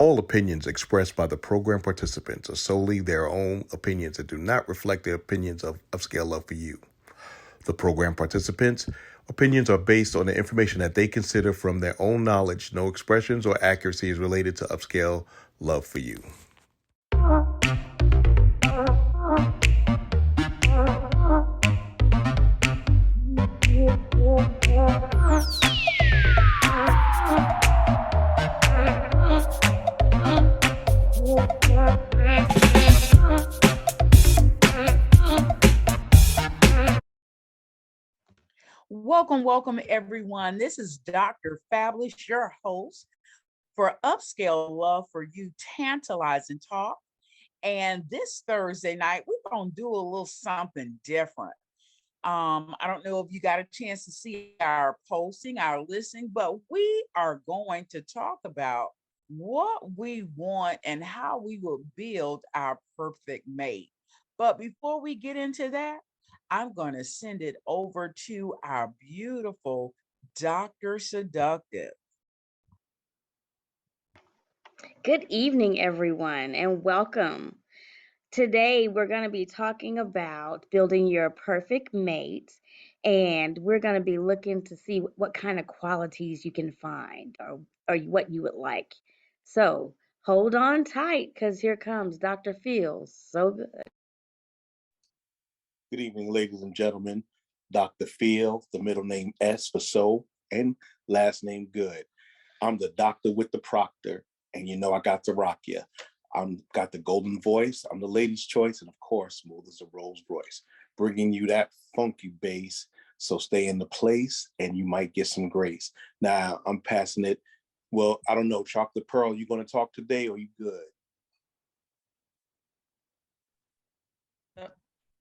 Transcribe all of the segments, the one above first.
All opinions expressed by the program participants are solely their own opinions and do not reflect the opinions of Upscale Love for You. The program participants' opinions are based on the information that they consider from their own knowledge. No expressions or accuracy is related to Upscale Love for You. Welcome, everyone. This is Dr. Fabulous, your host for Upscale Love for You, Tantalizing Talk. And this Thursday night, we're going to do a little something different. I don't know if you got a chance to see our posting, our listening, but we are going to talk about what we want and how we will build our perfect mate. But before we get into that, I'm going to send it over to our beautiful Dr. Seductive. Good evening, everyone, and welcome. Today, we're going to be talking about building your perfect mate, and we're going to be looking to see what kind of qualities you can find or what you would like. So, hold on tight because here comes Dr. Feels So Good. Good evening, ladies and gentlemen. Dr. Phil, the middle name S for so, and last name Good. I'm the doctor with the proctor, and you know I got to rock you. I'm got the golden voice. I'm the lady's choice, and of course, smooth as a Rolls Royce, bringing you that funky bass. So stay in the place, and you might get some grace. Now I'm passing it. Well, I don't know, Chocolate Pearl. You going to talk today, or you good?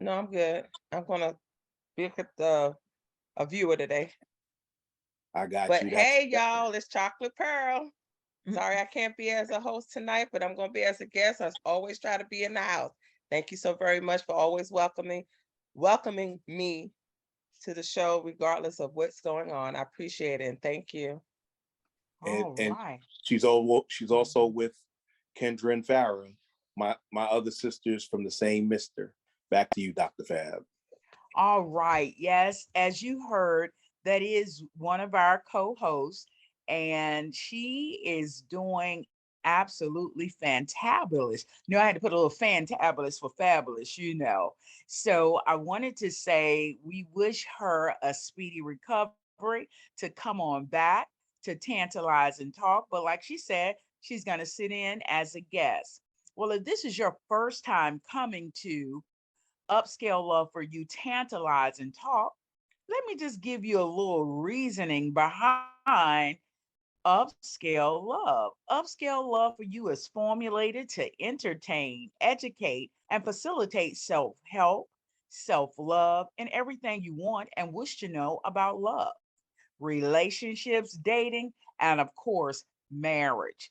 No, I'm good. I'm gonna be a viewer today. I got But you. hey, y'all, it's Chocolate Pearl. Sorry I can't be as a host tonight, but I'm gonna be as a guest. I always try to be in the house. Thank you so very much for always welcoming me to the show, regardless of what's going on. I appreciate it and thank you. And she's also with Kendra and Farah, my other sisters from the same mister. Back to you, Dr. Fab. All right. Yes, as you heard, that is one of our co-hosts, and she is doing absolutely fantabulous. I had to put a little fantabulous for fabulous. So I wanted to say we wish her a speedy recovery to come on back to tantalize and talk. But like she said, she's going to sit in as a guest. Well, if this is your first time coming to Upscale Love for You, Tantalize and Talk, let me just give you a little reasoning behind Upscale Love. Upscale Love for You is formulated to entertain, educate, and facilitate self-help, self-love, and everything you want and wish to know about love, relationships, dating, and of course, marriage.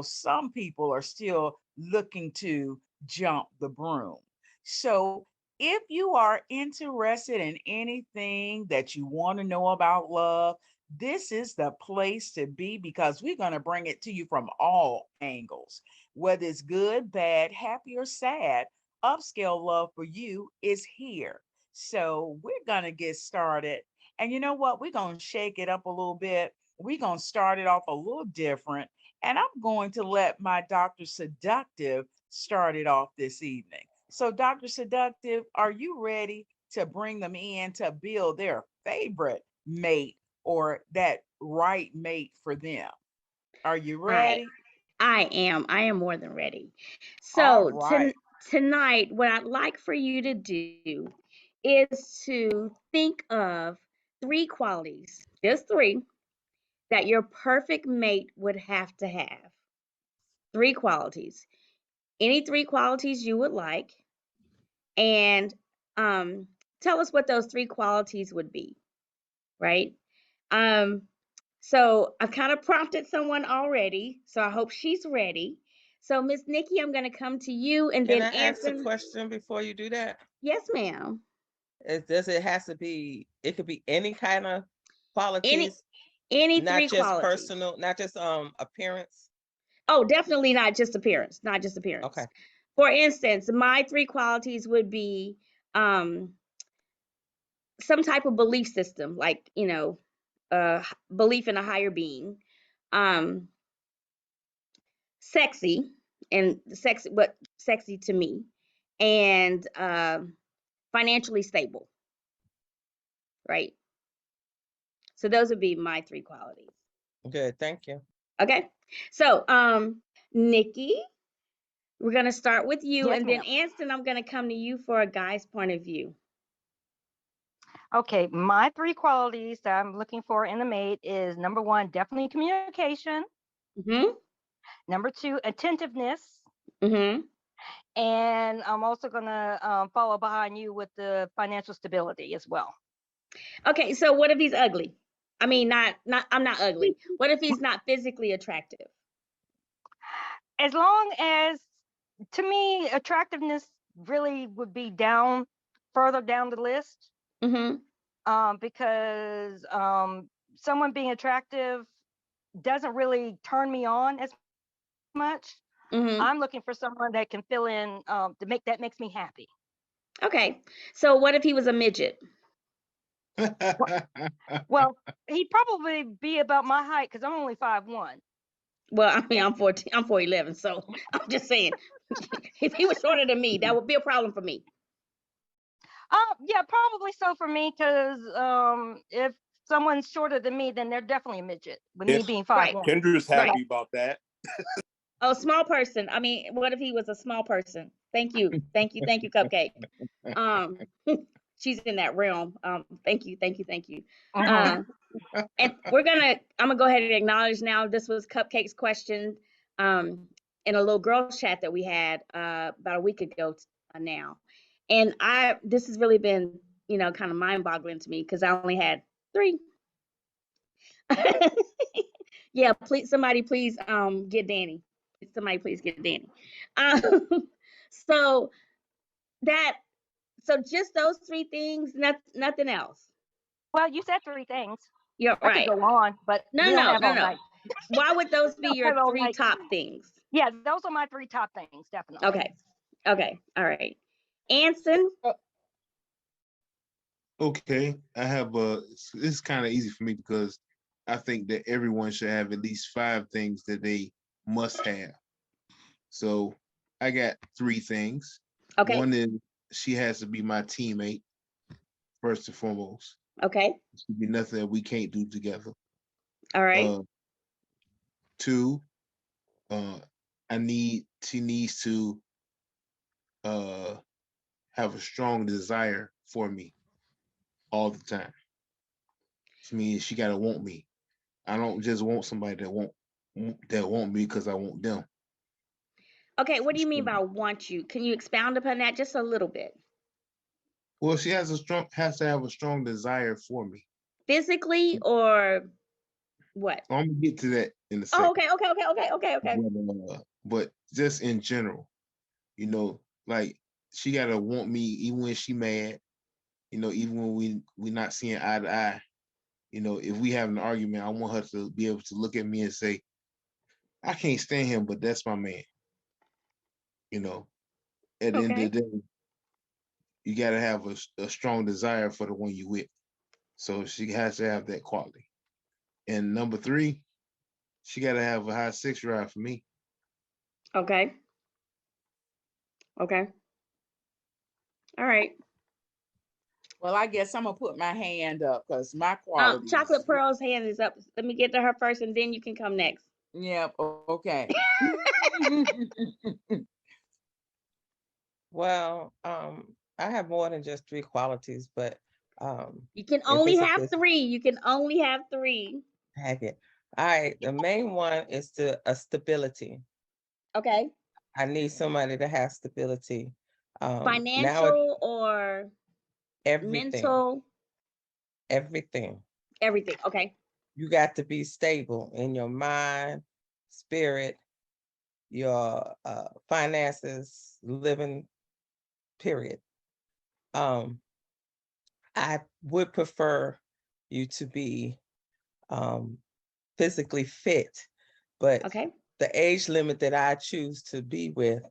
Some people are still looking to jump the broom. So, if you are interested in anything that you want to know about love, this is the place to be because we're going to bring it to you from all angles. Whether it's good, bad, happy, or sad, Upscale Love for You is here. So, we're going to get started. And you know what? We're going to shake it up a little bit. We're going to start it off a little different. And I'm going to let my Dr. Seductive start it off this evening. So, Dr. Seductive, are you ready to bring them in to build their favorite mate or that right mate for them? Are you ready? I am. I am more than ready. All So, right. tonight, what I'd like for you to do is to think of three qualities, just three, that your perfect mate would have to have. Three qualities. Any three qualities you would like, and tell us what those three qualities would be, right? Um, so I've kind of prompted someone already, so I hope she's ready. So Miss Nikki, I'm going to come to you and Can then I ask a answer. question before you do that? Yes, ma'am. Does it has to be? It could be any kind of Any qualities, any not three just qualities. personal, not just appearance. Oh, definitely not just appearance, not just appearance. Okay. For instance, my 3 qualities would be um, some type of belief system, like, belief in a higher being, um, sexy, and sexy, but sexy to me, and financially stable, right? So those would be my 3 qualities. Good. Thank you. Okay. So, Nikki, we're going to start with you, Yes, and then ma'am. Anston, I'm going to come to you for a guy's point of view. Okay, my 3 qualities that I'm looking for in a mate is number 1, definitely communication. Mm-hmm. Number 2, attentiveness. Mm-hmm. And I'm also gonna follow behind you with the financial stability as well. Okay, so what if he's ugly? I mean, I'm not ugly. What if he's not physically attractive? As long as, to me, attractiveness really would be further down the list. Mm-hmm. Because someone being attractive doesn't really turn me on as much. Mm-hmm. I'm looking for someone that can fill in that makes me happy. Okay. So what if he was a midget? Well, he'd probably be about my height because I'm only 5'1". Well, I mean, I'm 14, I'm 4'11", so I'm just saying, if he was shorter than me, that would be a problem for me. Yeah, probably so for me, because if someone's shorter than me, then they're definitely a midget. With me Yes. being Right. 5'1". Kendra's Right. happy about that. Oh, small person. I mean, what if he was a small person? Thank you. Thank you. Thank you, Cupcake. Um, she's in that realm. Thank you. Thank you. Thank you. Mhm. And I'm gonna go ahead and acknowledge now this was Cupcake's question in a little girls chat that we had about a week ago now. And this has really been, kind of mind-boggling to me because I only had 3. Yeah, somebody please get Danny. Somebody please get Danny. Um, so that so just those 3 things, nothing else. Well, you said 3 things. You're I could right. go on, but we don't have all No. night. Why would those be We don't your have all 3 night. top things? Yeah, those are my 3 top things, definitely. Okay. Okay. All right. Anson. Okay, I have it's kind of easy for me because I think that everyone should have at least 5 things that they must have. So I got 3 things. Okay. One is she has to be my teammate, first and foremost. Okay. There should be nothing that we can't do together. All right. 2, she needs to have a strong desire for me all the time. I mean, she gotta want me. I don't just want somebody that want me because I want them. Okay. What do you mean by want you? Can you expound upon that just a little bit? Well, she has to have a strong desire for me. Physically or what? I'm gonna get to that in a Oh, second. okay. But just in general, like she gotta want me even when she mad. Even when we not seeing eye to eye. If we have an argument, I want her to be able to look at me and say, "I can't stand him, but that's my man." At the end Okay. of the day, you gotta have a strong desire for the one you with. So she has to have that quality. And number 3, she gotta have a high sex drive for me. Okay. Okay. All right. Well, I guess I'm gonna put my hand up because my qualities. Chocolate Pearl's hand is up. Let me get to her first, and then you can come next. Yep. Okay. Well, I have more than just 3 qualities, but You can if only it's a have business, 3. You can only have 3. heck it. All right, the main one is a stability. Okay. I need somebody to have stability. Now Financial or everything, mental, everything. everything. Okay. You got to be stable in your mind, spirit, your finances, living, period. Um, I would prefer you to be physically fit, but Okay. the age limit that I choose to be with,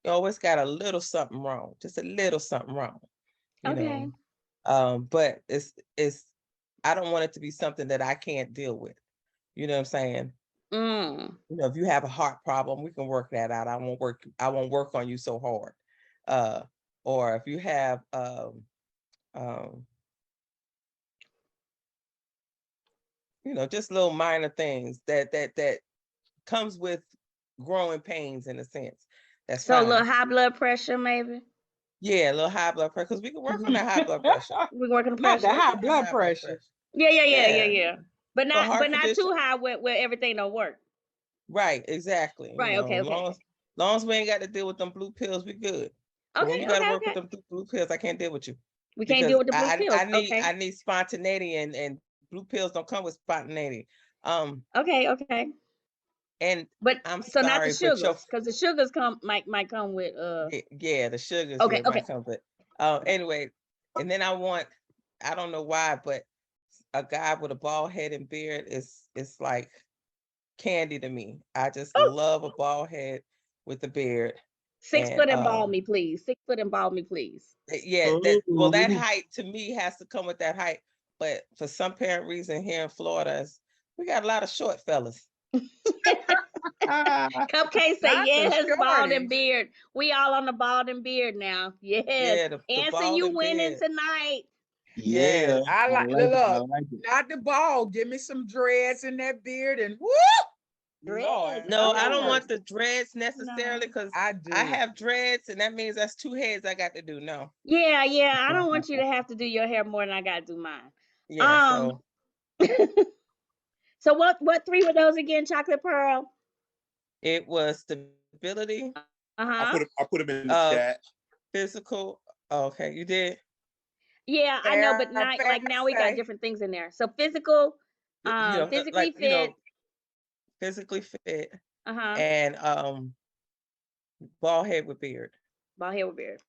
you always got a little something wrong, just a little something wrong, you Okay. know. But it's I don't want it to be something that I can't deal with. You know what I'm saying? Mm. You know, if you have a heart problem, we can work that out. I won't work on you so hard. Or if you have um, you know, just little minor things that comes with growing pains in a sense. That's So a little fine. high blood pressure, maybe. Yeah, a little high blood pressure, because we can work on that high blood pressure. We're working the Not the pressure. high That blood high pressure. Yeah, yeah, yeah, yeah, Yeah. yeah. But For not heart condition, too high where everything don't work. right? Exactly. You Right. know, Okay. Okay. long as we ain't got to deal with them blue pills, we good. But when Okay. you got to Okay. work with Okay. them blue pills, I can't deal with you We can't because deal with the blue pills. Okay. I need spontaneity, and blue pills don't come with spontaneity. Okay. Okay. And But I'm so not the sorry, but sugars, because the sugars might come with yeah, the sugars, Okay. yeah, Okay. might come, but Okay. anyway, and then I don't know why, but a guy with a bald head and beard is like candy to me. I just Oh, love a bald head with a beard. 6 foot And and ball me, please. 6 foot and ball me, please. yeah, that Ooh. height to me has to come with that height. But for some apparent reason here in Florida, we got a lot of short fellas. Cupcake say Not the yes, bald and shorties. beard. We all on the bald and beard now. Yes. Yeah, the Anson, bald you and winning beard. tonight. Yeah, Yes. I I like like it. I look, like it. not the bald. Give me some dreads in that beard and whoo! Lord Dreads. No, have I don't No. want mercy. the dreads necessarily, No. because I I do. have dreads, and that means that's two heads I got to do. No. Yeah, yeah. I don't want you to have to do your hair more than I gotta do mine. Yeah, Um, so so what three were those again? Chocolate pearl? it was stability, Uh-huh. I put them in the uh, chat. physical. Okay, you did. Yeah, I know, but Fair, not fair like now we got say. different things in there. So physical, You know, physically like fit. physically fit, Uh-huh. and bald head with beard. Bald head with beard.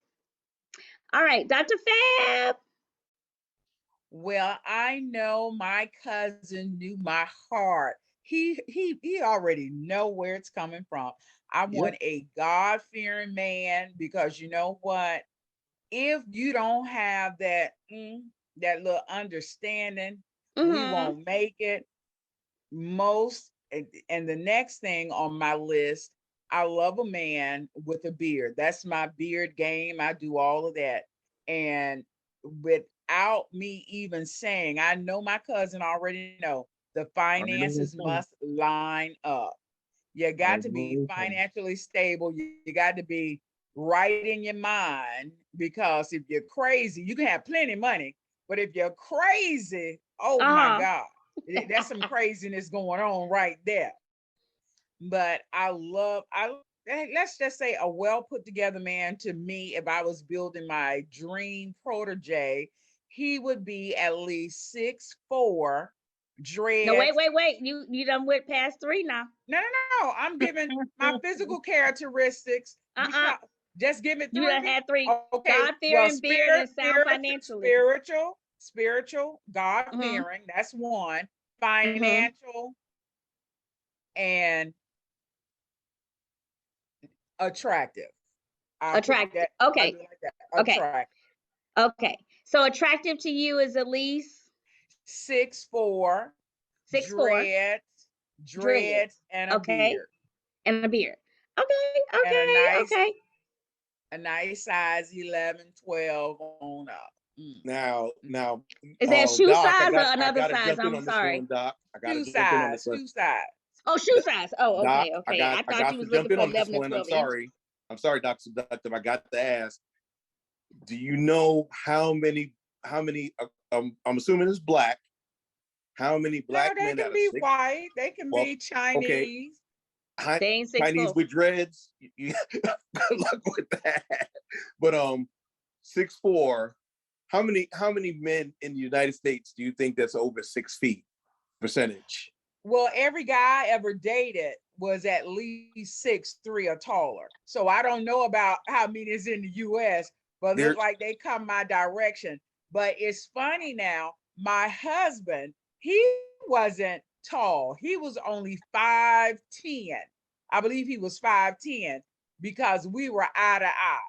All right, Dr. Fab. Well, I know my cousin knew my heart. He already know where it's coming from. I Yep. want a God-fearing man because you know what? If you don't have that that little understanding, we Mm-hmm. won't make it. Most and the next thing on my list, I love a man with a beard. That's my beard game. I do all of that. And without me even saying, I know my cousin already know the Already know what's finances coming. must line up. You got Already to know be what's coming. financially stable. You got to be right in your mind because if you're crazy, you can have plenty of money, but if you're crazy, oh my Uh-huh. God, that's some craziness going on right there. But let's just say a well put together man to me, if I was building my dream protege, he would be at least 6'4", No, wait, dreads. wait, wait. You done went past three now. No. I'm giving my physical characteristics Uh-uh. because just give it You done three. had three. Okay, God well, fearing beard and sound financially. spiritual, God Mm-hmm. fearing. That's one. Mm-hmm. Financial and attractive. I'll put Attractive. that. I'll Okay. do it like that. Okay. Attractive. Okay. So attractive to you is at least 6'4", 6'4", dreads, dreads. and a Okay. beard, And a beard. Okay. and Okay. Okay. a nice size 11, 12 on up. Mm. Now, Is that shoe Doc, size or I another got to size? jump in I'm on this sorry. one, Doc. I got to Shoe jump in on this size, one. shoe size. Oh, shoe size. Oh, Doc, okay. Okay. I I thought got you to was jump looking in for on this 11 or one. 12 inch. I'm sorry, Dr. Seductive. I got to ask. Do you know how many? I'm assuming it's black. How many No, black they men can out of be six? white. They can Well, be okay, Chinese. They ain't 6'4". Chinese with dreads. Good luck with that. But 6'4". How many men in the United States do you think that's over 6 feet percentage? Well, every guy I ever dated was at least 6'3" or taller. So I don't know about how many is in the US, but look There, like they come my direction. But it's funny now, my husband, he wasn't tall. He was only 5'10". I believe he was 5'10", because we were eye to eye.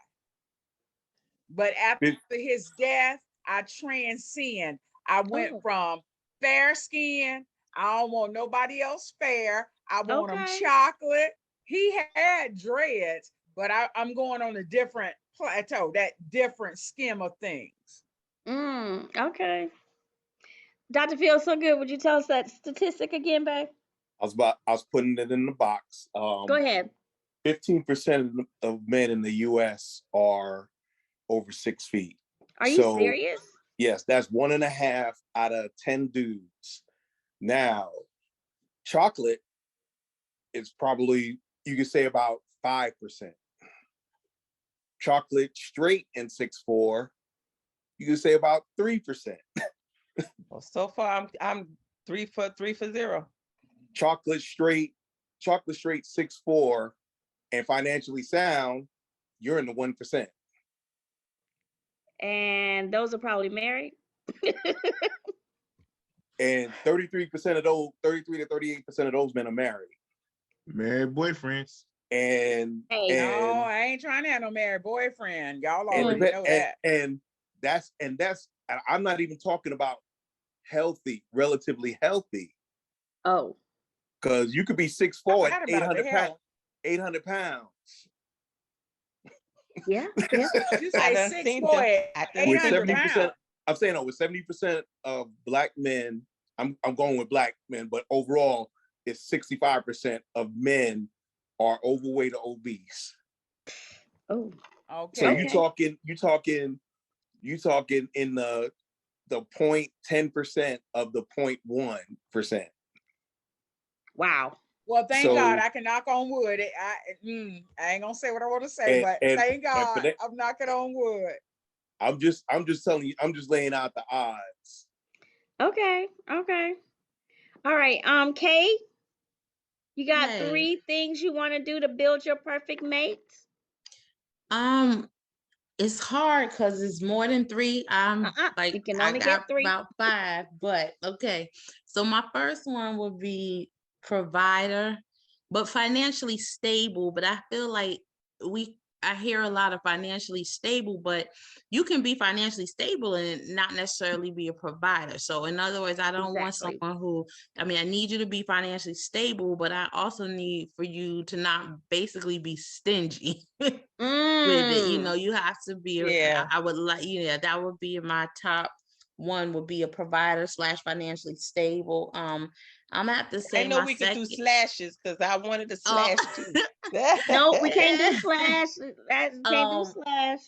But after his death, I transcend. I went Oh, from fair skin. I don't want nobody else fair. I want him okay. chocolate. He had dreads, but I'm going on a different plateau, that different skim of things. Okay. Dr. Feel So Good, would you tell us that statistic again, babe? I was putting it in the box. Go ahead. 15% of men in the US are over 6 feet. Are you So serious? yes, that's 1.5 out of 10 dudes. Now, chocolate is probably, you could say, about 5%. Chocolate straight and 6'4", you could say about 3%. Well, so far I'm 3 for 0. Chocolate straight 6'4", and financially sound, you're in the 1%. And those are probably married. And 33% of those, 33 to 38% of those men are married. Married boyfriends. And Hey. No, and I ain't trying to have no married boyfriend. Y'all and, already know that. and that's I'm not even talking about healthy, relatively healthy, Oh, because you could be I 6'4" forgot at about the 800 pounds. health. 800 pounds. yeah, yeah. You I say done six seen them. boy I at done With seen 800 them. 70%, pounds. I'm saying with 70% of black men, I'm going with black men, but overall, it's 65% of men are overweight or obese. Oh, So Okay. you okay. talking in the 0.10% of the 0.1%. Wow. Well, thank God So I can knock on wood. I ain't gonna say what I want to say, and but and thank and for God that, I'm knocking on wood. I'm just telling you, I'm just laying out the odds. Okay. Okay. All right. Kay, you got Hey, 3 things you want to do to build your perfect mate? um, it's hard because it's more than three. I'm like, You can I only get got 3. about five, but okay. So my first one would be provider, but financially stable. But I feel like I hear a lot of financially stable, but you can be financially stable and not necessarily be a provider. So in other words, I don't want Exactly. someone who, I mean, I need you to be financially stable, but I also need for you to not basically be stingy. With it, Mm. you have to be. Yeah. I would like, that would be my top one. Would be a provider / financially stable. I'm gonna have to I say know my we could do second. slashes because I wanted to Oh, slash too. No, we can't do slash. Can't do um, slash.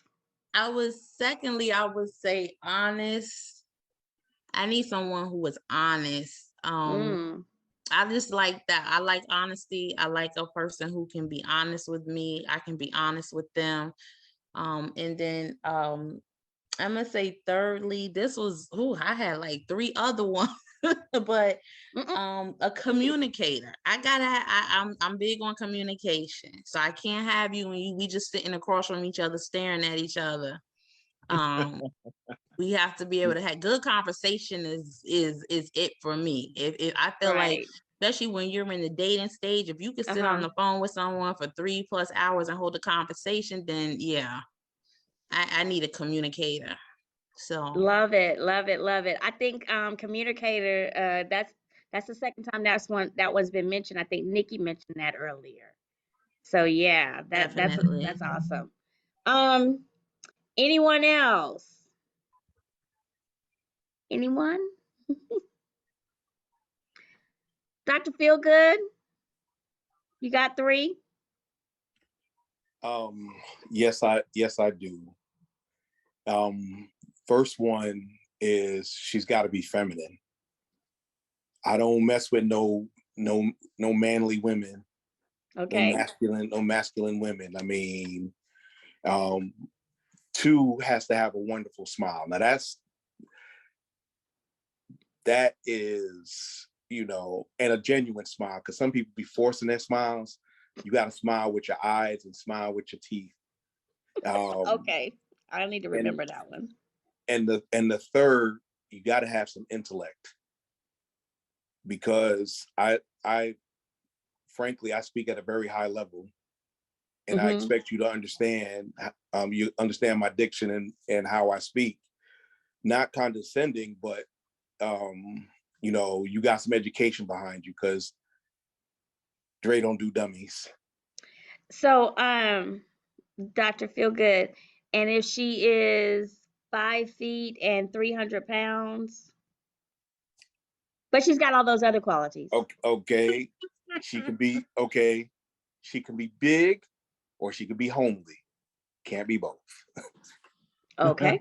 I would say honest. I need someone who is honest. Mm. I just like that. I like honesty. I like a person who can be honest with me. I can be honest with them. And then I'm gonna say thirdly, this was I had like 3 other ones, but Mm-mm. a communicator. I'm big on communication. So I can't have you when we just sitting across from each other staring at each other. We have to be able to have good conversation is it for me. If I feel like, Right. especially when you're in the dating stage, if you could sit on Uh-huh. the phone with someone for 3+ hours and hold a conversation, then yeah, I need a communicator. So Love it. Love it. Love it. I think communicator, that's the second time that one's been mentioned. I think Nikki mentioned that earlier. So yeah, definitely. that's awesome. Um, anyone else? Anyone? Dr. Feelgood, you got 3? Yes, I do. First one is she's got to be feminine. I don't mess with no manly women, Okay. no masculine women. I mean, 2 has to have a wonderful smile. Now that is, and a genuine smile, because some people be forcing their smiles. You got to smile with your eyes and smile with your teeth. Okay. I need to and remember that one. and the third, you got to have some intellect, because I frankly, I speak at a very high level, and I expect you to understand. You understand my diction and how I speak, not condescending, but you know, you got some education behind you, because Dre don't do dummies. So, Dr. Feelgood, and if she is 5 feet and 300 pounds, but she's got all those other qualities. Okay. She can be She can be big, or she can be homely. Can't be both. Okay.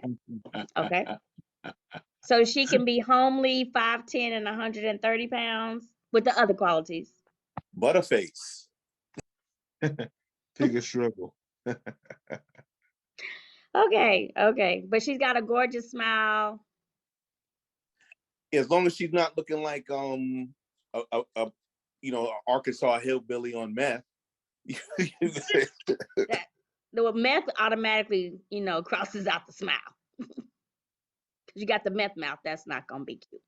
Okay. So she can be homely, 5'10" and 130 pounds with the other qualities. Butterface. Pick a struggle. Okay, okay. But she's got a gorgeous smile. As long as she's not looking like a you know, Arkansas hillbilly on meth. That the meth automatically, you know, crosses out the smile. You got the meth mouth. That's not gonna be cute.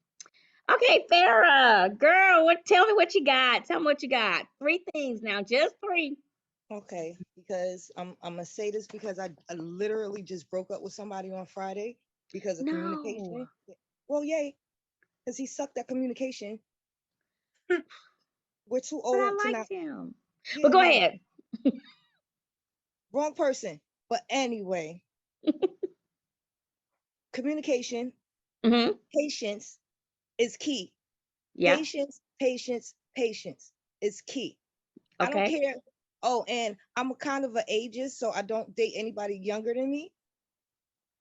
Okay, Farrah, girl, tell me what you got. Tell me what you got. 3 things now, just 3. Okay, because I'm gonna say this because I literally just broke up with somebody on Friday because of communication. No. Well, yay, because he sucked at communication. We're too But I old to not. liked him. Yeah, But go no, ahead. wrong person. But anyway, communication, Mm-hmm. patience is key. Yeah. Patience is key. I don't Okay. care. Oh, and I'm a kind of an ageist, so I don't date anybody younger than me.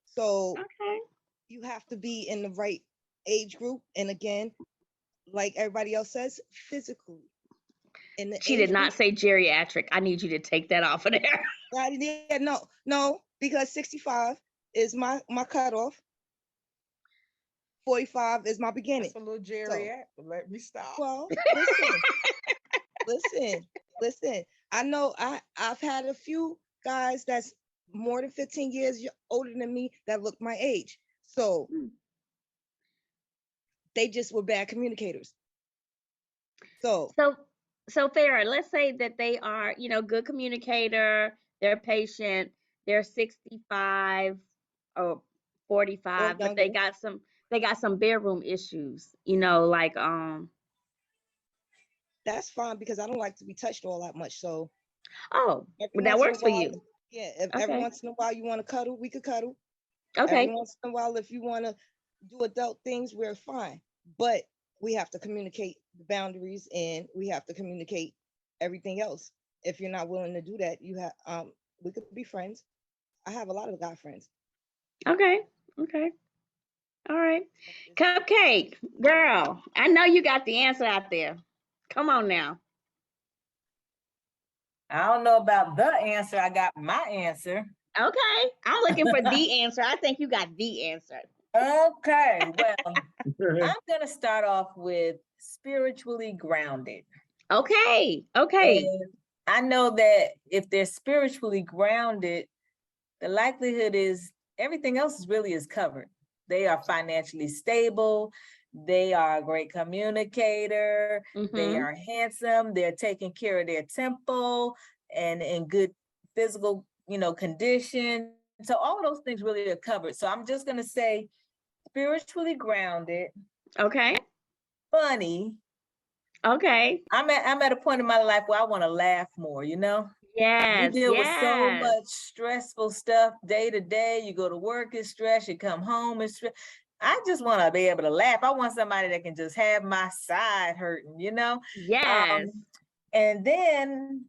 So Okay. you have to be in the right age group. And again, like everybody else says, physically. In the She age did not group, say geriatric. I need you to take that off of there. right? Yeah, no, because 65 is my cutoff. 45 is my beginning. That's a little So, geriatric. Let me stop. well, listen. I know I've had a few guys that's more than 15 years older than me that look my age. So they just were bad communicators. So So Farrah, let's say that they are, you know, good communicator, they're patient, they're 65 or or 45, but younger. they got some bedroom issues, you know, like That's fine because I don't like to be touched all that much. So oh, every well, that once in a works for while, you. yeah, if every Okay. once in a while you want to cuddle, we could cuddle. Okay. Every once in a while, if you want to do adult things, we're fine. But we have to communicate the boundaries and we have to communicate everything else. If you're not willing to do that, you have we could be friends. I have a lot of guy friends. Okay. Okay. All right. Cupcake, girl, I know you got the answer out there. Come on now. I don't know about the answer. I got my answer. Okay. I'm looking for the answer. I think you got the answer. Okay, well, I'm going to start off with spiritually grounded. Okay. Okay. And I know that if they're spiritually grounded, the likelihood is everything else really is covered. They are financially stable. They are a great communicator. They are handsome. They're taking care of their temple and in good physical, you know, condition. So all of those things really are covered. So I'm just going to say spiritually grounded. Okay. Funny. Okay. I'm at a point in my life where I want to laugh more, you know? You Yes. deal with so Yes. much stressful stuff day to day. You go to work, it's stress. You come home, it's stress. I just want to be able to laugh. I want somebody that can just have my side hurting, you know? Yes. And then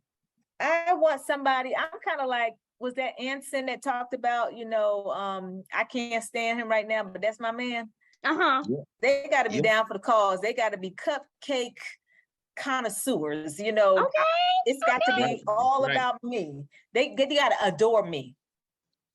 I want somebody, I'm kind of like, was that Anson that talked about, you know, I can't stand him right now, but that's my man. Uh-huh. They got to be down for the cause. They got to be cupcake connoisseurs, you know. Okay. It's got to be all about me. They got to adore me.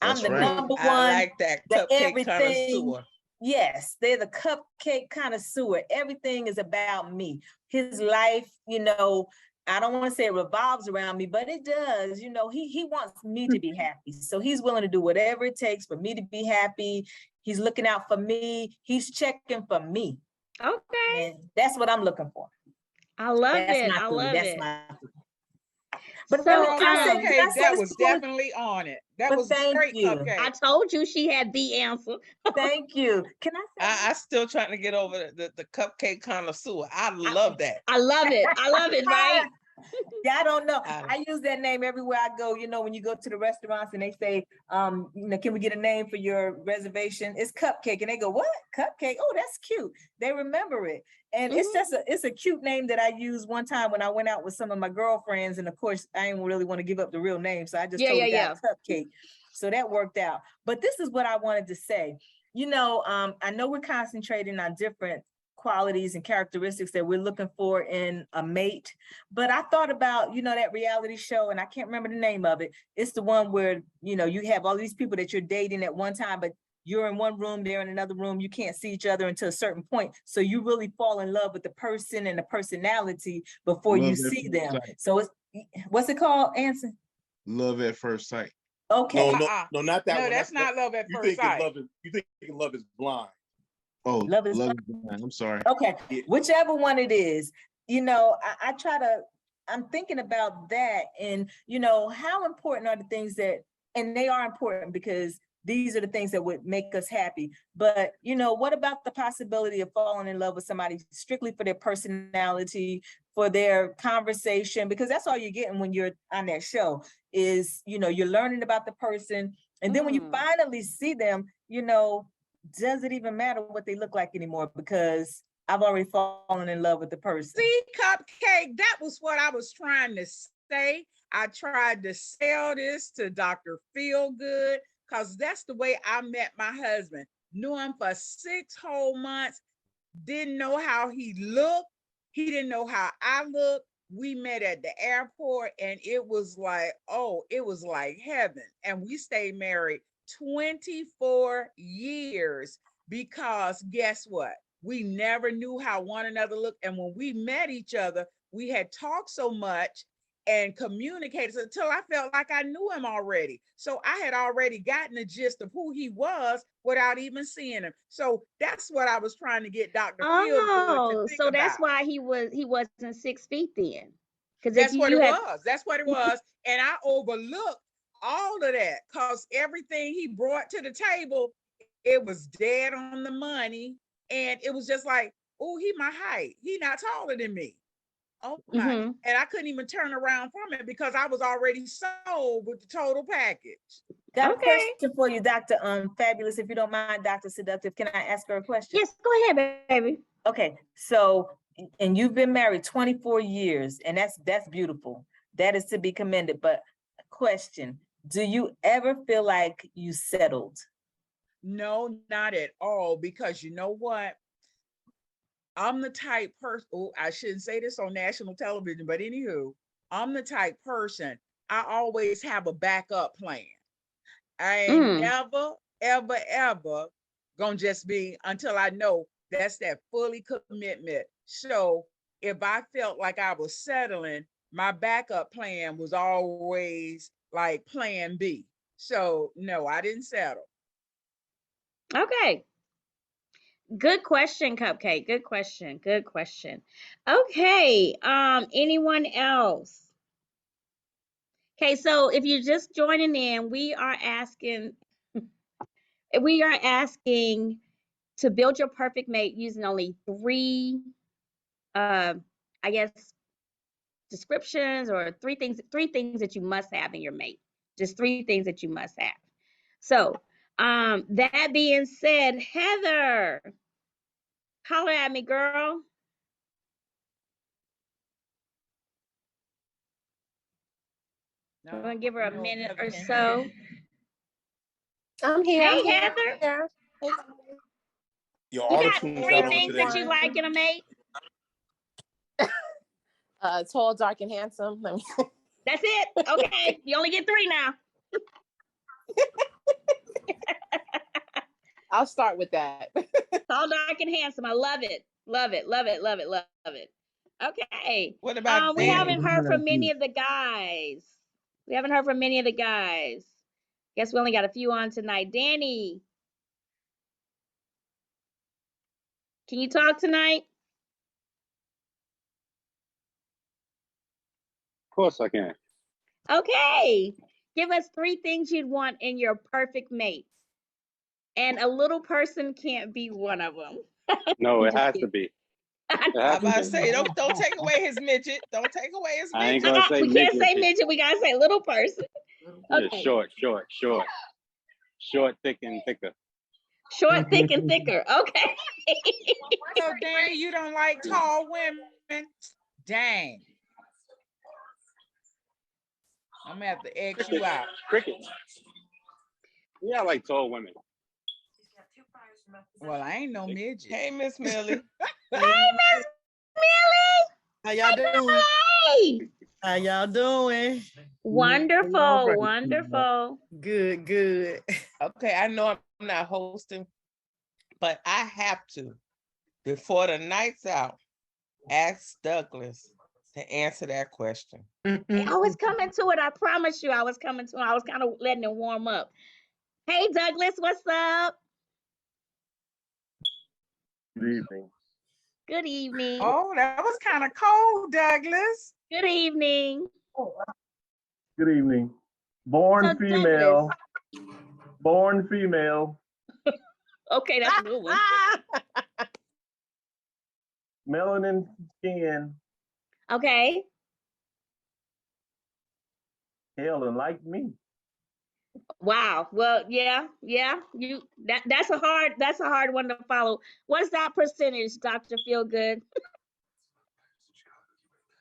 That's I'm the right. number I one, like that the cupcake everything. connoisseur. Yes, they're the cupcake connoisseur. Everything is about me. His life, you know, I don't want to say it revolves around me, but it does. You know, he wants me to be happy. So he's willing to do whatever it takes for me to be happy. He's looking out for me. He's checking for me. Okay. And that's what I'm looking for. I love That's it. my I food. love That's it. my food. But let me, So Girl, can I Cupcake, say that was something? definitely on it. That But was thank straight you. I Cupcake. told you she had the answer. Thank you. Can I say I still trying to get over the cupcake connoisseur. I love that. I love it. I love it, right? Yeah, I don't know. I- I use that name everywhere I go. You know, when you go to the restaurants and they say, can we get a name for your reservation? It's Cupcake. And they go, what? Cupcake? Oh, that's cute. They remember it. And it's just it's a cute name that I used one time when I went out with some of my girlfriends. And of course, I didn't really want to give up the real name. So I just told the guy Cupcake. So that worked out. But this is what I wanted to say. You know, I know we're concentrating on different qualities and characteristics that we're looking for in a mate. But I thought about, that reality show, and I can't remember the name of it. It's the one where, you have all these people that you're dating at one time, but you're in one room, they're in another room. You can't see each other until a certain point. So you really fall in love with the person and the personality before you see them. So what's it called, Anson? Love at first sight. Okay. No, not that No, one. that's not love at first sight. You thinking love is blind. Oh, Love is blind. I'm sorry. Okay, whichever one it is, I try to, I'm thinking about that and, how important are the things that, and they are important because these are the things that would make us happy. But, what about the possibility of falling in love with somebody strictly for their personality, for their conversation? Because that's all you're getting when you're on that show is, you're learning about the person. And then when you finally see them, does it even matter what they look like anymore? Because I've already fallen in love with the person. See, Cupcake, that was what I was trying to say. I tried to sell this to Dr. Feelgood because that's the way I met my husband. Knew him for 6 whole months, didn't know how he looked. He didn't know how I looked. We met at the airport and it was like, it was like heaven. And we stayed married 24 years because guess what? We never knew how one another looked. And when we met each other, we had talked so much and communicated until I felt like I knew him already. So I had already gotten the gist of who he was without even seeing him. So that's what I was trying to get Dr. Feelgood to think So about. that's why he wasn't 6 feet then. Because that's what it was. That's what it was. And I overlooked all of that because everything he brought to the table, it was dead on the money. And it was just like, he my height. He not taller than me. Oh my. And I couldn't even turn around from it because I was already sold with the total package. Got a question for you, Dr. Fabulous, if you don't mind, Dr. Seductive. Can I ask her a question? Yes, go ahead, baby. Okay, so, and you've been married 24 years, and that's beautiful. That is to be commended. But question, do you ever feel like you settled? No, not at all. Because you know what? I'm the type person, I shouldn't say this on national television, but anywho, I'm the type person, I always have a backup plan. I ain't never, ever, ever gonna just be until I know that's that fully commitment. So if I felt like I was settling, my backup plan was always like plan B. So no, I didn't settle. Okay. Good question, Cupcake. Good question. Good question. Okay. Anyone else? Okay, so if you're just joining in, we are asking to build your perfect mate using only 3 I guess descriptions or 3 things that you must have in your mate. Just 3 things that you must have. So, that being said, Heather, holler at me, girl. I'm gonna give her a minute or so. I'm here. Hey, Heather. Your You got auto-tune's 3 not on things today. that you like in a mate? Tall, dark, and handsome. That's it. Okay, you only get 3 now. I'll start with that. Tall, dark, and handsome. I love it. Love it. Love it. Love it. Love it. Okay. What about we Danny? haven't heard from many of the guys. Guess we only got a few on tonight. Danny, can you talk tonight? course I can. Okay. Give us 3 things you'd want in your perfect mate. And a little person can't be one of them. No, it Just has to kidding. be. It I'm has to about to be. say, don't take away his midget. Don't take away his I ain't midget. gonna say We can't say midget. midget. We gotta say little person. Yeah, Okay. short, thick and thicker. Short, thick, and thicker. Okay. So Danny, you don't like tall women? Dang. I'm gonna have to X you out. Cricket. Yeah, I like tall women. Well, I ain't no midget. Hey, Miss Millie. Hey, Miss Millie. How y'all doing? Hey. How y'all doing? Wonderful, wonderful. Good, good. Okay, I know I'm not hosting, but I have to, before the night's out, ask Douglas to answer that question. I was coming to it. I promise you, I was coming to it. I was kind of letting it warm up. Hey, Douglas, what's up? Good evening. Good evening. Oh, that was kind of cold, Douglas. Good evening. Good evening. Born So, female. Born female. Okay, that's a good one. Melanin skin. Okay. Hell, and like me. Wow. Well, yeah. You that's a hard one to follow. What's that percentage, Dr. Feelgood?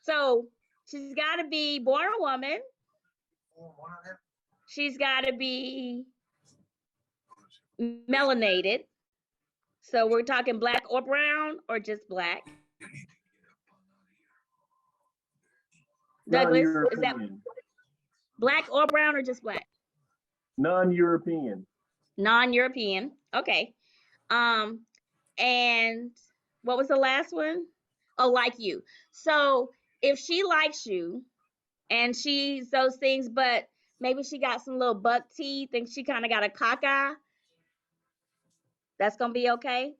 So she's got to be born a woman. She's got to be melanated. So we're talking black or brown or just black? Douglas, is that black or brown or just black? Non-European. Non-European. Okay. And what was the last one? Oh, like you. So if she likes you and she's those things, but maybe she got some little buck teeth and she kind of got a cock eye, that's gonna be okay.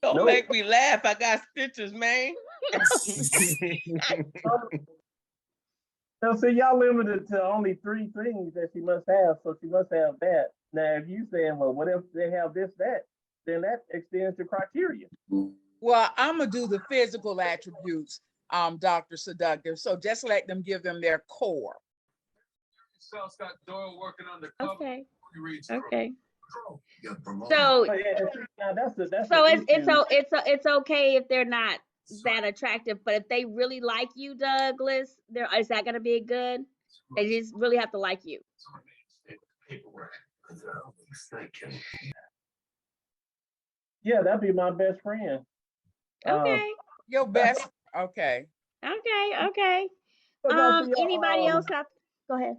Don't make me laugh. I got stitches, man. So see, y'all limited to only 3 things that she must have, so she must have that. Now, if you saying, well, what if they have this, that, then that extends the criteria. Well, I'm gonna do the physical attributes, Dr. Seductive. So just let them give them their core. Okay. Okay. So it's okay if they're not that attractive, but if they really like you, Douglas, is that gonna be good? They just really have to like you. Yeah, that'd be my best friend. Okay. Your best. Okay. Okay. Anybody else have? Go ahead.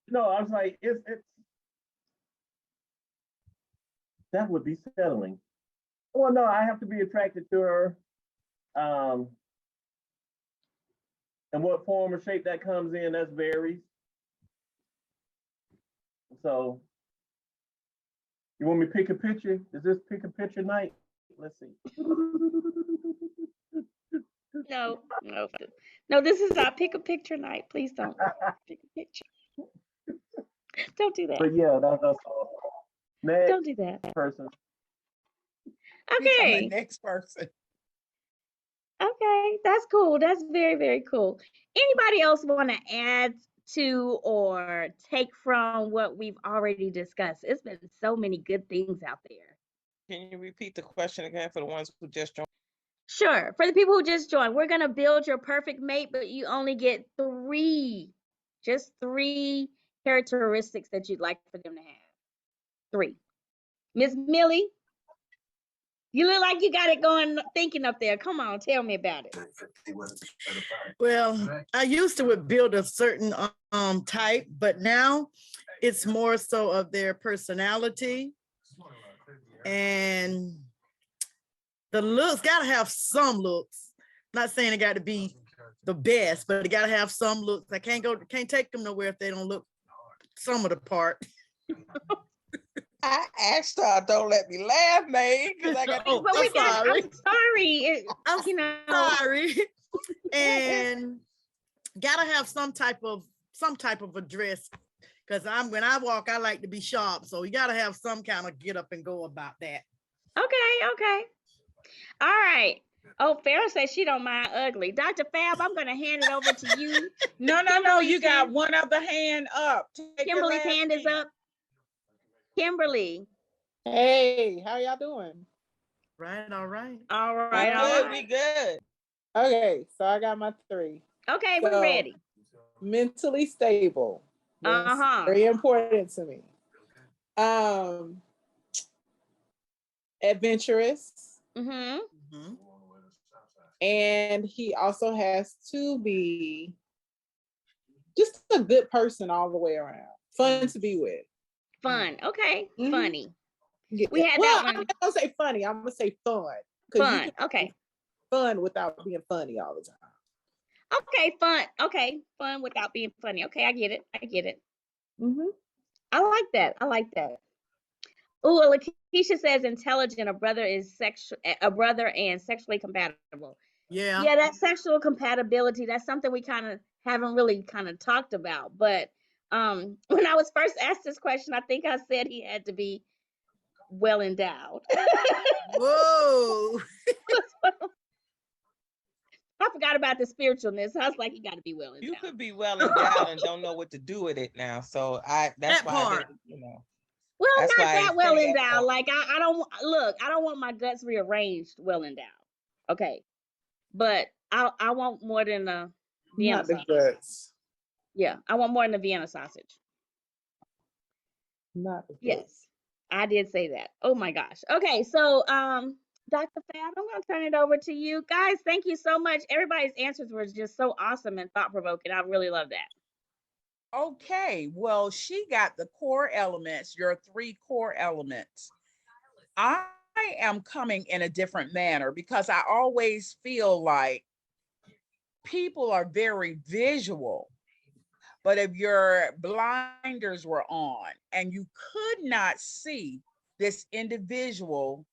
No, I was like, it's that would be settling. Well, no, I have to be attracted to her. And what form or shape that comes in, that varies. So, you want me to pick a picture? Is this pick a picture night? Let's see. No. This is our pick a picture night. Please don't pick a picture. Don't do that. But yeah, that's all. Next don't do that. Person. Okay. Next person. Okay, that's cool. That's very, very cool. Anybody else want to add to or take from what we've already discussed? It's been so many good things out there. Can you repeat the question again for the ones who just joined? Sure. For the people who just joined, we're going to build your perfect mate, but you only get just three characteristics that you'd like for them to have. 3. Miss Millie, you look like you got it going, thinking up there. Come on, tell me about it. Well, I used to would build a certain type, but now it's more so of their personality and the looks. Gotta have some looks. Not saying it got to be the best, but it gotta have some looks. I can't take them nowhere if they don't look some of the part. I asked her, don't let me laugh, man, because I got. I'm sorry. I'm sorry. And gotta have some type of a dress. Because when I walk, I like to be sharp. So you gotta have some kind of get up and go about that. Okay. All right. Oh, Farrah says she don't mind ugly. Dr. Fab, I'm gonna hand it over to you. No. You got one other hand up. Take your Kimberly's last hand is up. Kimberly. Hey, how y'all doing? Right, all right. All We right, all good. right. We good. Okay, so I got my 3. Okay, So, we're ready. Mentally stable. That's very important to me. Adventurous. Mm-hmm. And he also has to be just a good person all the way around. Fun to be with. Fun. Okay. Funny. Yeah. We had well, that one. I'm not gonna say funny. I'm gonna say fun. Fun. Okay. Fun without being funny all the time. Okay, fun. Okay, fun without being funny. Okay, I get it. Mm-hmm. I like that. Oh, Lakeisha says intelligent. A brother and sexually compatible. Yeah. Yeah, that sexual compatibility. That's something we kind of haven't really kind of talked about. But when I was first asked this question, I think I said he had to be well endowed. Whoa. I forgot about the spiritualness. I was like, he got to be well endowed. You could be well endowed and don't know what to do with it now. So that's that why part. I didn't, Well, that's not why I that well say that endowed. part. Like I don't want my guts rearranged well endowed. Okay. But I want more than a Vienna Not the sausage. guts. Yeah, I want more than a Vienna sausage. Not the guts. Yes, I did say that. Oh my gosh. Okay, so Dr. Fab, I'm gonna turn it over to you. Guys, thank you so much. Everybody's answers were just so awesome and thought-provoking. I really love that. Okay, well, she got the core elements, your 3 core elements. I am coming in a different manner because I always feel like people are very visual. But if your blinders were on and you could not see this individual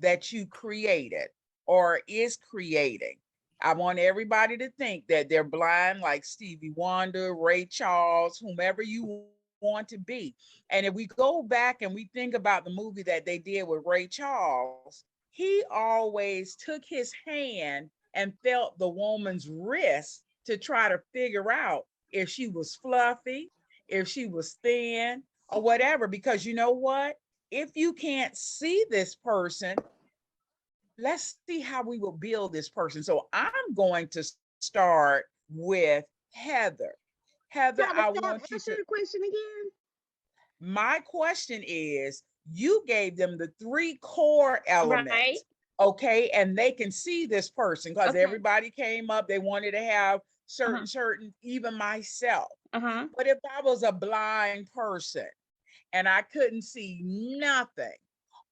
that you created or is creating, I want everybody to think that they're blind like Stevie Wonder, Ray Charles, whomever you want to be. And if we go back and we think about the movie that they did with Ray Charles, he always took his hand and felt the woman's wrist to try to figure out if she was fluffy, if she was thin, or whatever. Because you know what? If you can't see this person, let's see how we will build this person. So I'm going to start with Heather. Heather, I want you to. The question again. My question is, you gave them the 3 core elements. Right. Okay, and they can see this person because Okay. everybody came up, they wanted to have certain, even myself. But if I was a blind person and I couldn't see nothing,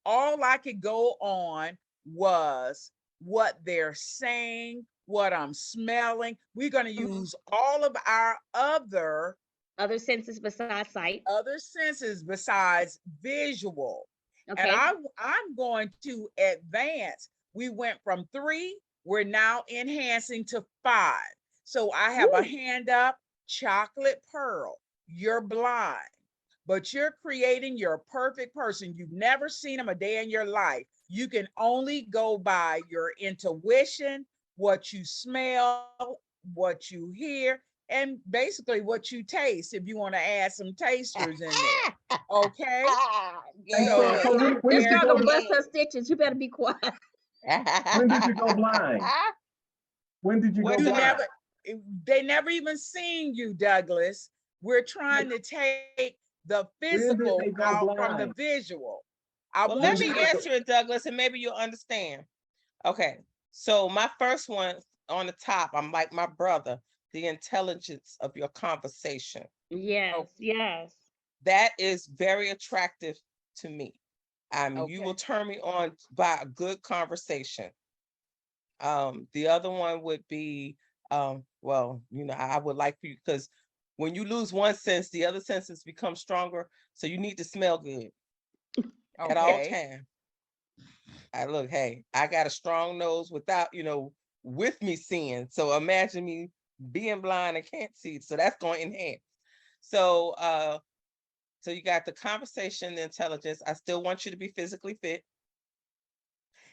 all I could go on was what they're saying, what I'm smelling. We're going to use all of our other senses besides sight. Other senses besides visual. Okay. And I'm going to advance. We went from 3, we're now enhancing to 5. So I have a hand up, Chocolate Pearl. You're blind, but you're creating your perfect person. You've never seen them a day in your life. You can only go by your intuition, what you smell, what you hear, and basically what you taste if you want to add some tasters in there. Okay? So This girl gonna bust her stitches. You better be quiet. when did you go blind? When did you go blind? They never even seen you, Douglas. We're trying to take the physical out from the visual. Well, let me answer it, Douglas, and maybe you'll understand. Okay, so my first one on the top, I'm like my brother, the intelligence of your conversation. Yes, yes. That is very attractive to me. I mean, you will turn me on by a good conversation. The other one would be, well, I would like for you, because when you lose one sense, the other senses become stronger. So you need to smell good at all times. Hey, I got a strong nose without, with me seeing. So imagine me being blind and can't see. So that's going to enhance. So so you got the conversation, the intelligence. I still want you to be physically fit.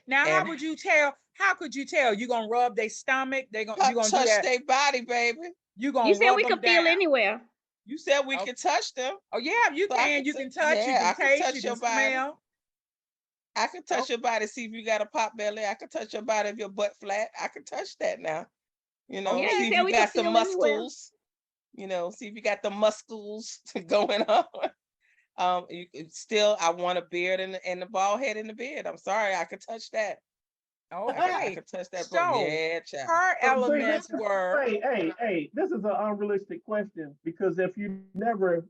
Now, And how would you tell? How could you tell? You gonna rub their stomach? You gonna do touch that? their body, baby. You You gonna said rub we them could feel down? anywhere. You said we Oh, could touch them. oh yeah, you So I can. You t- can touch. You yeah, can I can taste. touch You your can body. smell. I can touch Oh, your body, see if you got a pot belly. I can touch your body if your butt flat. I can touch that now. You know, Yeah, you see okay. if said you we could got some feel anywhere. muscles. You know, see if you got the muscles going on. Still, I want a beard and the bald head in the beard. I'm sorry, I can touch that. I Okay. can touch that. But So yeah, child. her So see, elements were. hey, this is an unrealistic question because if you never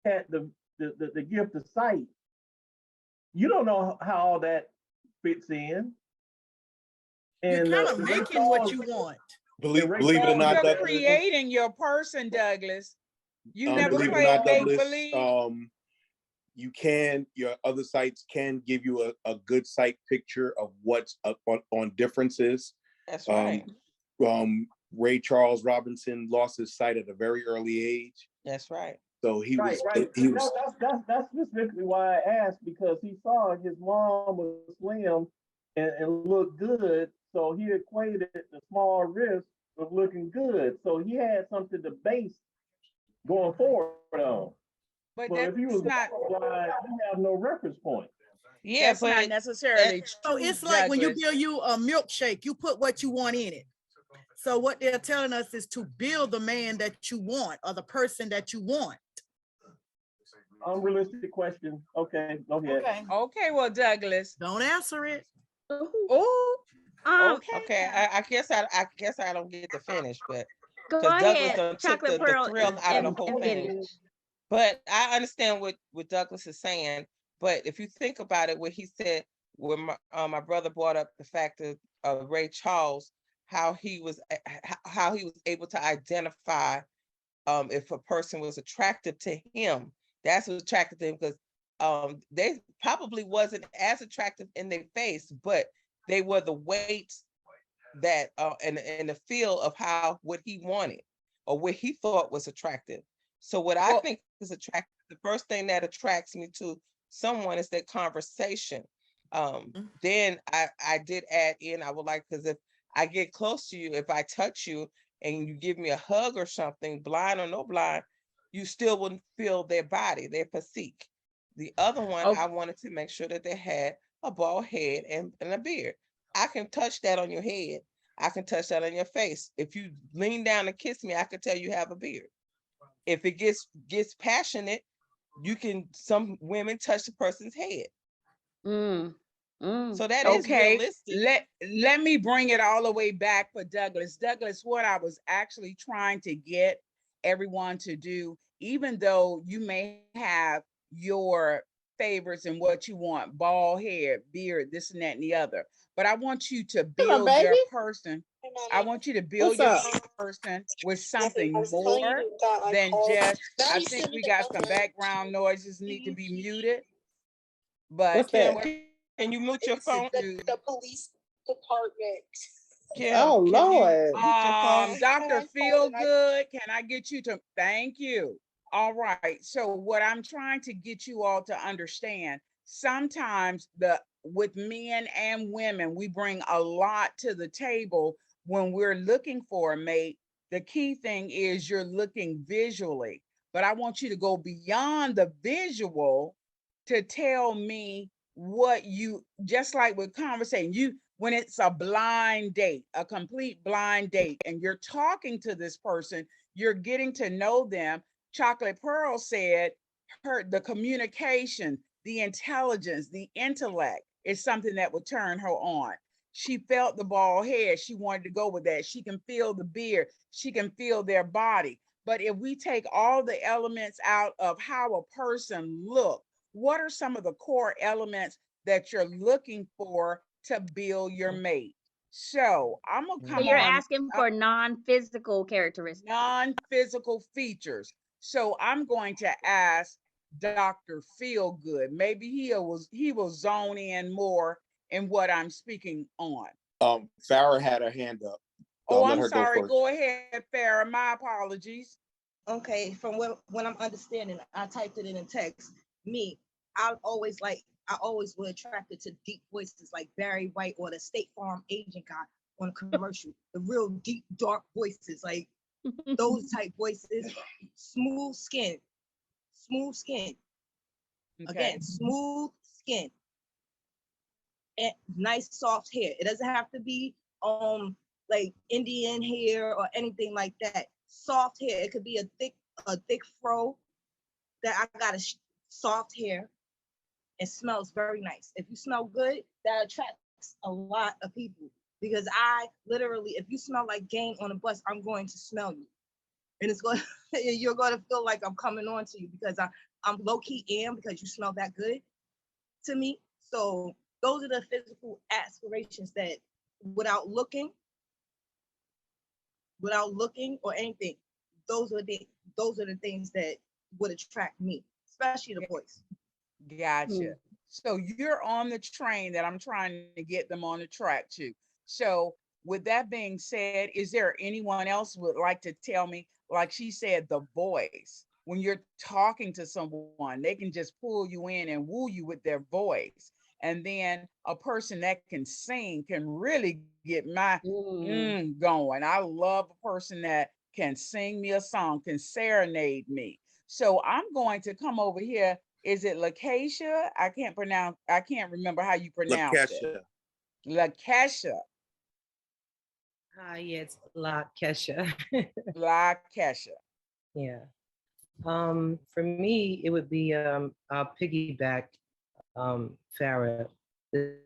had the gift of sight, you don't know how all that fits in. You're And kind of the Ray making what Charles, you want. and Believe Ray believe it or Charles not, You're is Douglas. very, creating your person, Douglas. You yeah, never Ray Believe it or played not, Charles, make Douglas. believe. Your other sites can give you a good sight picture of what's up on differences. That's Um, right. Ray Charles Robinson lost his sight at a very early age, That's right. so he right, was right. he See, was that's specifically why I asked because he saw his mom was slim and looked good, so he equated the small wrist with looking good. So he had something to base going forward on. But But if he was not blind, he have no reference point. Yeah, that's not but necessarily So true, it's like when you Douglas. build you a milkshake, you put what you want in it. So what they're telling us is to build the man that you want or the person that you want. Unrealistic question. Okay, go ahead. Okay. Okay, well, Douglas. Don't answer it. Oh, Um, okay. okay. Now. I guess I don't get to finish, but go because Douglas ahead, done took Chocolate the Pearl, thrill out of the and, whole and thing. finish. But I understand what Douglas is saying. But if you think about it, what he said, when my brother brought up the fact of Ray Charles, how he was able to identify if a person was attractive to him. That's what attracted to him because they probably wasn't as attractive in their face, but they were the weights that and the feel of what he wanted or what he thought was attractive. So what I Well, think is attractive, the first thing that attracts me to someone is their conversation. Then I did add in, I would like, because if I get close to you, if I touch you and you give me a hug or something, blind or no blind, you still wouldn't feel their body, their physique. The other one, oh, I wanted to make sure that they had a bald head and a beard. I can touch that on your head. I can touch that on your face. If you lean down and kiss me, I can tell you have a beard. If it gets passionate, you can, some women touch the person's head. So that is okay. realistic. Let me bring it all the way back for Douglas. Douglas, what I was actually trying to get everyone to do, even though you may have your favorites and what you want, bald head, beard, this and that and the other, but I want you to Hello, build baby. your person. I want you to build What's your up? person with something more than just, I think we got some background noises need to be muted, but What's that? Can you mute your phone? The police department. Oh, Can you Lord. mute your phone? Dr. Feelgood, can I get you to, thank you. All right, so what I'm trying to get you all to understand, sometimes with men and women, we bring a lot to the table when we're looking for a mate. The key thing is you're looking visually, but I want you to go beyond the visual to tell me what you, just like with conversating, when it's a blind date, a complete blind date, and you're talking to this person, you're getting to know them. Chocolate Pearl said the communication, the intelligence, the intellect is something that would turn her on. She felt the bald head. She wanted to go with that. She can feel the beard. She can feel their body. But if we take all the elements out of how a person looks, what are some of the core elements that you're looking for to build your mate? So I'm gonna So come you're on asking for non-physical characteristics. non-physical features. So I'm going to ask Dr. Feelgood. Maybe he will zone in more in what I'm speaking on. Farrah had her hand up. Oh, let I'm her go sorry. first. Go ahead, Farrah. My apologies. Okay, from when I'm understanding, I typed it in a text. Me, I always were attracted to deep voices like Barry White or the State Farm agent guy on a commercial. The real deep, dark voices, like those type voices. Smooth skin, smooth skin. Okay. Again, smooth skin and nice soft hair. It doesn't have to be like Indian hair or anything like that. Soft hair. It could be a thick fro that I got a soft hair and smells very nice. If you smell good, that attracts a lot of people because I literally, if you smell like game on a bus, I'm going to smell you. And it's going you're going to feel like I'm coming on to you because I'm low-key am because you smell that good to me. So those are the physical aspirations that without looking or anything, those are the things that would attract me, especially the voice. Gotcha. So you're on the train that I'm trying to get them on the track to. So with that being said, is there anyone else would like to tell me, like she said, the voice, when you're talking to someone, they can just pull you in and woo you with their voice. And then a person that can sing can really get my going. I love a person that can sing me a song, can serenade me. So I'm going to come over here. Is it Lakeisha? I can't remember how you pronounce it. Lakeisha. Hi, yeah, it's La Kesha. La Kesha. Yeah. For me, it would be I'll piggyback Farrah. It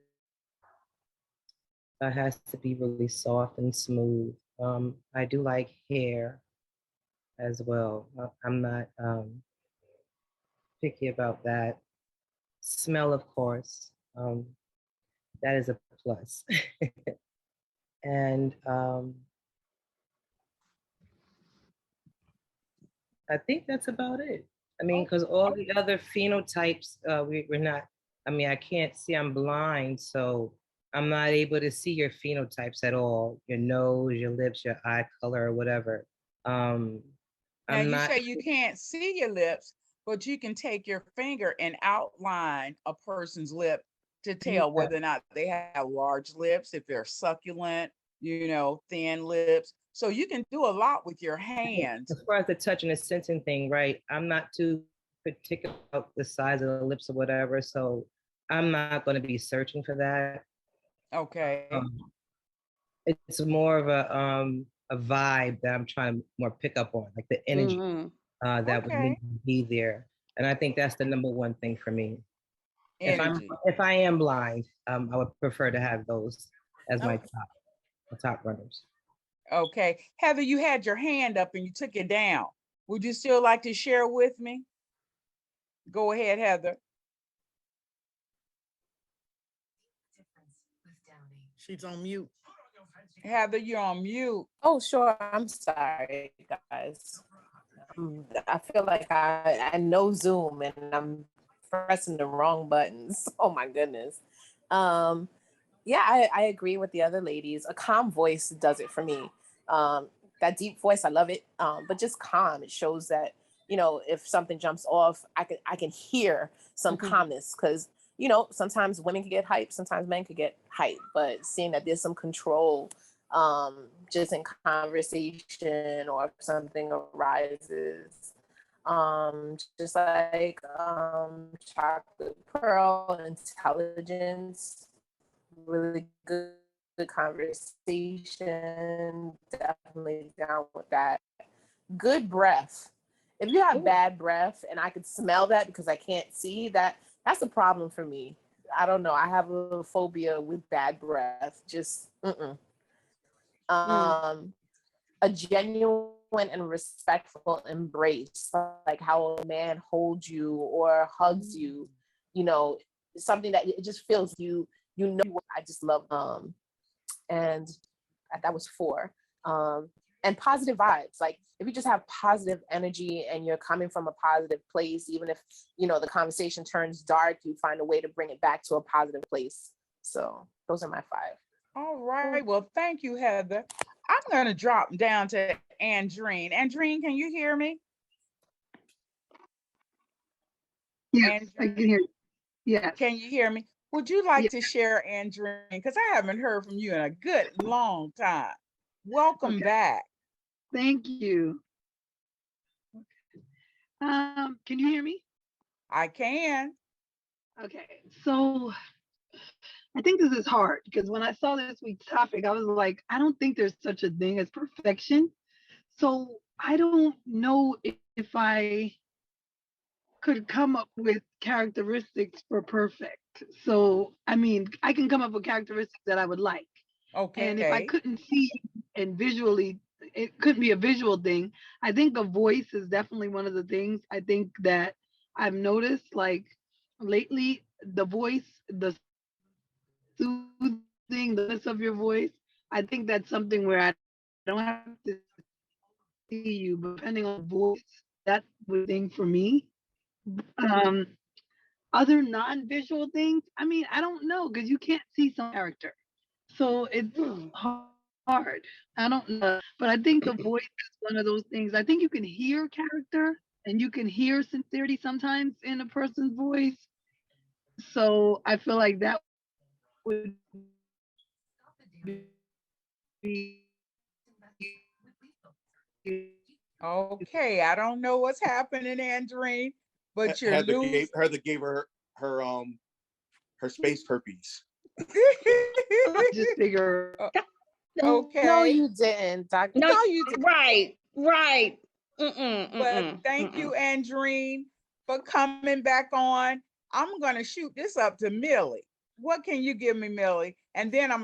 has to be really soft and smooth. I do like hair as well. I'm not picky about that. Smell, of course. That is a plus. And I think that's about it. I mean, because all the other phenotypes, we're not, I mean, I can't see, I'm blind, so I'm not able to see your phenotypes at all, your nose, your lips, your eye color, or whatever. Now I'm you not. say you can't see your lips, but you can take your finger and outline a person's lip to tell whether or not they have large lips, if they're succulent, thin lips. So you can do a lot with your hands. As far as the touch and the sensing thing, right? I'm not too particular about the size of the lips or whatever, so I'm not going to be searching for that. Okay. It's more of a vibe that I'm trying to more pick up on, like the energy that would need to be there. And I think that's the number one thing for me. Energy. If I am blind, I would prefer to have those as my top runners. Okay. Heather, you had your hand up and you took it down. Would you still like to share with me? Go ahead, Heather. She's on mute. Heather, you're on mute. Oh, sure. I'm sorry, guys. I feel like I know Zoom and I'm pressing the wrong buttons. Oh my goodness. Yeah, I agree with the other ladies. A calm voice does it for me. That deep voice, I love it. But just calm. It shows that, if something jumps off, I can hear some calmness because, sometimes women can get hyped, sometimes men could get hyped, but seeing that there's some control just in conversation or if something arises. Just like Chocolate Pearl, intelligence, really good conversation, definitely down with that. Good breath. If you have bad breath and I could smell that because I can't see that, that's a problem for me. I don't know. I have a little phobia with bad breath. Just a genuine and respectful embrace, like how a man holds you or hugs you, something that it just feels I just love and that was 4. And positive vibes. Like if you just have positive energy and you're coming from a positive place, even if the conversation turns dark, you find a way to bring it back to a positive place. So those are my 5. All right. Well, thank you, Heather. I'm going to drop down to Andreen. Andreen, can you hear me? Yes, I can hear you. Yes. Can you hear me? Would you like to share, Andreen? Because I haven't heard from you in a good long time. Welcome back. Thank you. Can you hear me? I can. Okay, so I think this is hard because when I saw this week's topic, I was like, I don't think there's such a thing as perfection. So I don't know if I could come up with characteristics for perfect. So, I mean, I can come up with characteristics that I would like. Okay. And if I couldn't see and visually, it couldn't be a visual thing. I think a voice is definitely one of the things I think that I've noticed like lately, the voice, the soothingness of your voice. I think that's something where I don't have to see you, but depending on the voice, that would thing for me. Um, Other non-visual things, I mean, I don't know because you can't see some character. So it's hard. I don't know. But I think the voice is one of those things. I think you can hear character and you can hear sincerity sometimes in a person's voice. So I feel like that would be okay. I don't know what's happening, Andreen, but you're losing. Heather gave her space herpes. just figure. Okay. No, you didn't, Doctor. No, you didn't. Right. But thank you, Andreen, for coming back on. I'm going to shoot this up to Millie. What can you give me, Millie? And then I'm